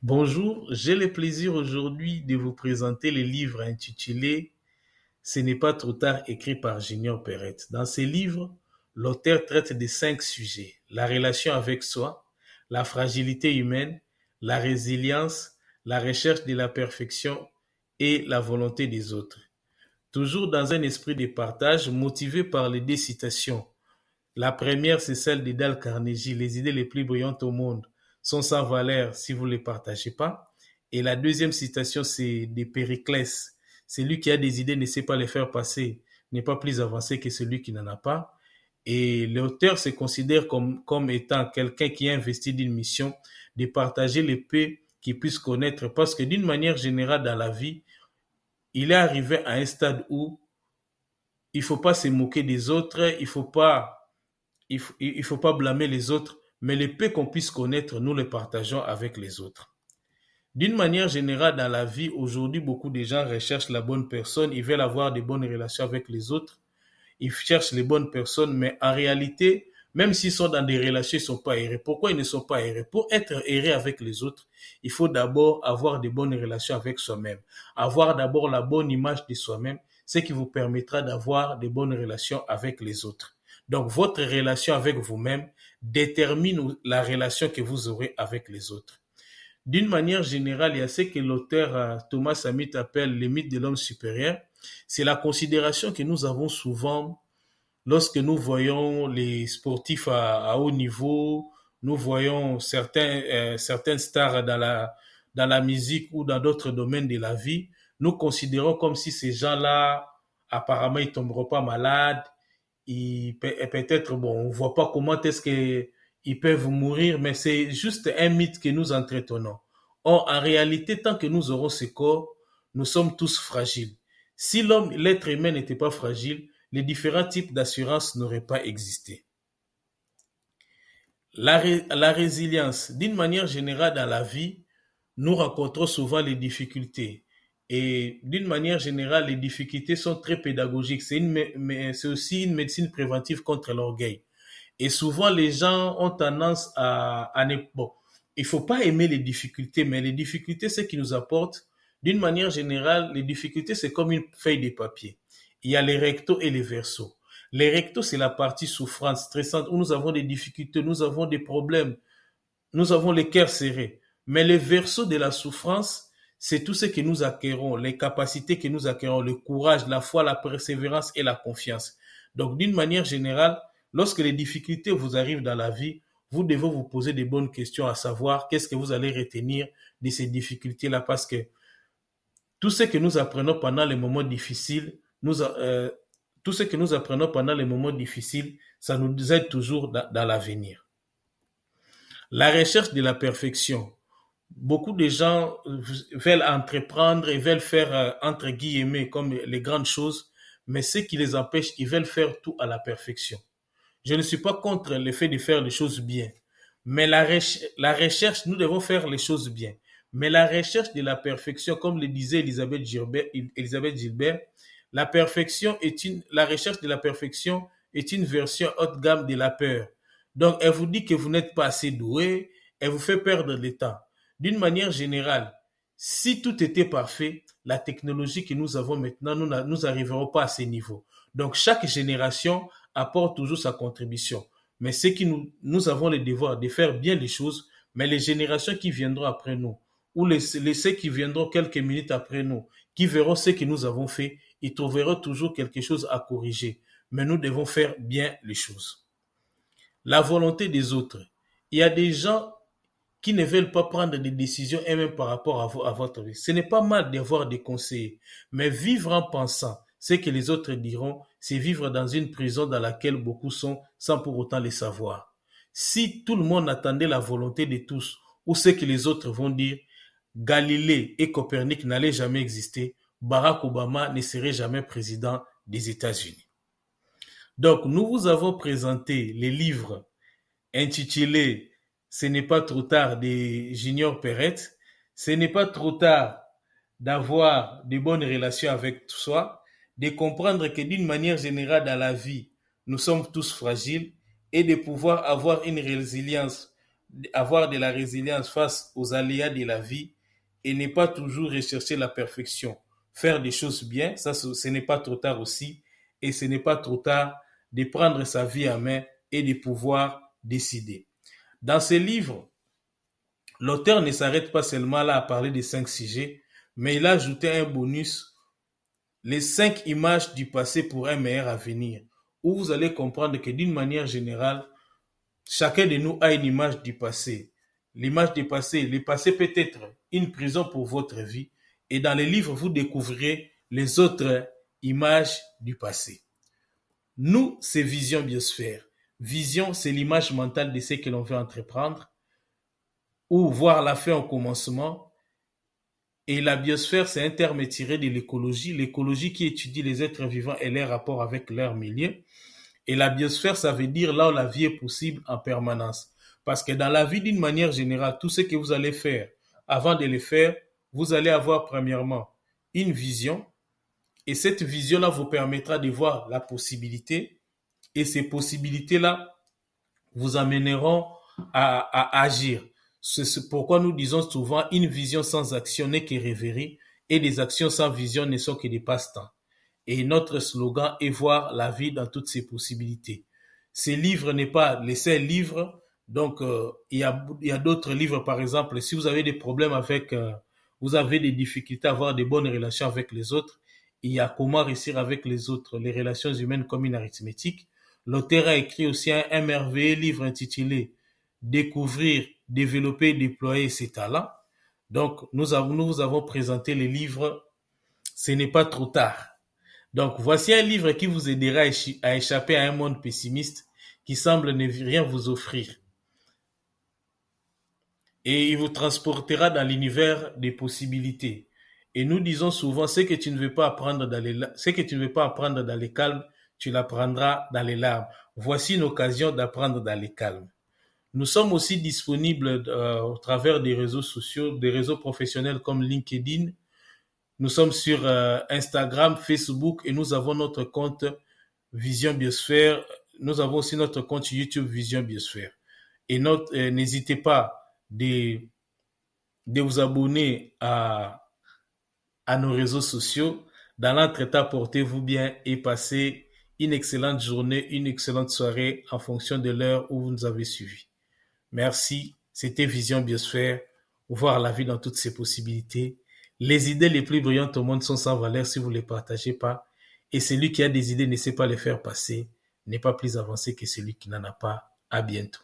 Bonjour, j'ai le plaisir aujourd'hui de vous présenter le livre intitulé Ce n'est pas trop tard, écrit par Junior Perrette. Dans ce livre, l'auteur traite de 5 sujets: la relation avec soi, la fragilité humaine, la résilience, la recherche de la perfection et la volonté des autres. Toujours dans un esprit de partage, motivé par les 2 citations. La première, c'est celle de Dale Carnegie: les idées les plus brillantes au monde sont sans valeur si vous ne les partagez pas. Et la deuxième citation, c'est de Périclès: celui qui a des idées ne sait pas les faire passer, n'est pas plus avancé que celui qui n'en a pas. Et l'auteur se considère comme étant quelqu'un qui a investi d'une mission de partager les peu qu'il puisse connaître, parce que d'une manière générale dans la vie, il est arrivé à un stade où il ne faut pas se moquer des autres, il faut pas blâmer les autres, mais les peu qu'on puisse connaître, nous les partageons avec les autres. D'une manière générale, dans la vie, aujourd'hui, beaucoup de gens recherchent la bonne personne, ils veulent avoir de bonnes relations avec les autres, ils cherchent les bonnes personnes, mais en réalité, même s'ils sont dans des relations, ils ne sont pas heureux. Pourquoi ils ne sont pas heureux? Pour être heureux avec les autres, il faut d'abord avoir de bonnes relations avec soi-même, avoir d'abord la bonne image de soi-même, ce qui vous permettra d'avoir de bonnes relations avec les autres. Donc, votre relation avec vous-même détermine la relation que vous aurez avec les autres. D'une manière générale, il y a ce que l'auteur Thomas Samit appelle les mythes de l'homme supérieur. C'est la considération que nous avons souvent lorsque nous voyons les sportifs à haut niveau, nous voyons certaines stars dans la musique ou dans d'autres domaines de la vie. Nous considérons comme si ces gens-là, apparemment, ils tomberont pas malades. Peut-être, bon, on voit pas comment est-ce qu'ils peuvent mourir, mais c'est juste un mythe que nous entretenons. Or, en réalité, tant que nous aurons ce corps, nous sommes tous fragiles. Si l'être humain n'était pas fragile, les différents types d'assurance n'auraient pas existé. La résilience, d'une manière générale dans la vie, nous rencontrons souvent les difficultés. Et d'une manière générale, les difficultés sont très pédagogiques. C'est aussi une médecine préventive contre l'orgueil. Et souvent, les gens ont tendance à ne... Bon, il faut pas aimer les difficultés, mais les difficultés, c'est qui nous apportent. D'une manière générale, les difficultés, c'est comme une feuille de papier. Il y a les rectos et les versos. Les rectos, c'est la partie souffrante, stressante, où nous avons des difficultés, nous avons des problèmes, nous avons les cœurs serrés. Mais les versos de la souffrance, c'est tout ce que nous acquérons, les capacités que nous acquérons, le courage, la foi, la persévérance et la confiance. Donc, d'une manière générale, lorsque les difficultés vous arrivent dans la vie, vous devez vous poser des bonnes questions, à savoir qu'est-ce que vous allez retenir de ces difficultés-là, parce que tout ce que nous apprenons pendant les moments difficiles, tout ce que nous apprenons pendant les moments difficiles, ça nous aide toujours dans l'avenir. La recherche de la perfection. Beaucoup de gens veulent entreprendre et veulent faire, entre guillemets, comme les grandes choses, mais ce qui les empêche, ils veulent faire tout à la perfection. Je ne suis pas contre le fait de faire les choses bien, mais la recherche, nous devons faire les choses bien. Mais la recherche de la perfection, comme le disait Elisabeth Gilbert, la recherche de la perfection est une version haute gamme de la peur. Donc, elle vous dit que vous n'êtes pas assez doué, elle vous fait perdre le temps. D'une manière générale, si tout était parfait, la technologie que nous avons maintenant, nous n'arriverons pas à ce niveau. Donc, chaque génération apporte toujours sa contribution. Mais c'est que nous avons le devoir de faire bien les choses, mais les générations qui viendront après nous, ou ceux qui viendront quelques minutes après nous, qui verront ce que nous avons fait, ils trouveront toujours quelque chose à corriger. Mais nous devons faire bien les choses. La volonté des autres. Il y a des gens qui ne veulent pas prendre des décisions eux-mêmes par rapport à votre vie. Ce n'est pas mal d'avoir des conseillers, mais vivre en pensant ce que les autres diront, c'est vivre dans une prison dans laquelle beaucoup sont sans pour autant le savoir. Si tout le monde attendait la volonté de tous ou ce que les autres vont dire, Galilée et Copernic n'allaient jamais exister, Barack Obama ne serait jamais président des États-Unis. Donc, nous vous avons présenté les livres intitulés Ce n'est pas trop tard de Junior Perrette. Ce n'est pas trop tard d'avoir de bonnes relations avec soi, de comprendre que d'une manière générale dans la vie, nous sommes tous fragiles et de pouvoir avoir une résilience avoir de la résilience face aux aléas de la vie et ne pas toujours rechercher la perfection. Faire des choses bien, ça, ce n'est pas trop tard aussi. Et ce n'est pas trop tard de prendre sa vie en main et de pouvoir décider. Dans ce livre, l'auteur ne s'arrête pas seulement là à parler des 5 sujets, mais il a ajouté un bonus, les 5 images du passé pour un meilleur avenir, où vous allez comprendre que d'une manière générale, chacun de nous a une image du passé. L'image du passé, le passé peut être une prison pour votre vie, et dans les livres, vous découvrirez les autres images du passé. Nous, c'est Vision Biosphère. Vision, c'est l'image mentale de ce que l'on veut entreprendre, ou voir la fin au commencement. Et la biosphère, c'est un terme tiré de l'écologie. L'écologie qui étudie les êtres vivants et leurs rapports avec leur milieu. Et la biosphère, ça veut dire là où la vie est possible en permanence. Parce que dans la vie, d'une manière générale, tout ce que vous allez faire, avant de le faire, vous allez avoir premièrement une vision. Et cette vision-là vous permettra de voir la possibilité. Et ces possibilités-là vous amèneront à agir. C'est pourquoi nous disons souvent une vision sans action n'est que rêverie et des actions sans vision ne sont que des passe-temps. Et notre slogan est voir la vie dans toutes ses possibilités. Ce livre n'est pas le seul livre. Donc, il y a d'autres livres, par exemple, si vous avez des problèmes avec, vous avez des difficultés à avoir de bonnes relations avec les autres, il y a comment réussir avec les autres, les relations humaines comme une arithmétique. L'auteur a écrit aussi un merveilleux livre intitulé Découvrir, développer, déployer ses talents. Donc, nous vous avons présenté les livres Ce n'est pas trop tard. Donc, voici un livre qui vous aidera à échapper à un monde pessimiste qui semble ne rien vous offrir. Et il vous transportera dans l'univers des possibilités. Et nous disons souvent, ce que tu ne veux pas apprendre dans les calmes, tu l'apprendras dans les larmes. Voici une occasion d'apprendre dans les calmes. Nous sommes aussi disponibles au travers des réseaux sociaux, des réseaux professionnels comme LinkedIn. Nous sommes sur Instagram, Facebook et nous avons notre compte Vision Biosphère. Nous avons aussi notre compte YouTube Vision Biosphère. Et n'hésitez pas de vous abonner à nos réseaux sociaux. Dans l'entretemps, portez-vous bien et passez une excellente journée, une excellente soirée en fonction de l'heure où vous nous avez suivis. Merci, c'était Vision Biosphère, voir la vie dans toutes ses possibilités. Les idées les plus brillantes au monde sont sans valeur si vous ne les partagez pas. Et celui qui a des idées ne sait pas les faire passer, n'est pas plus avancé que celui qui n'en a pas. À bientôt.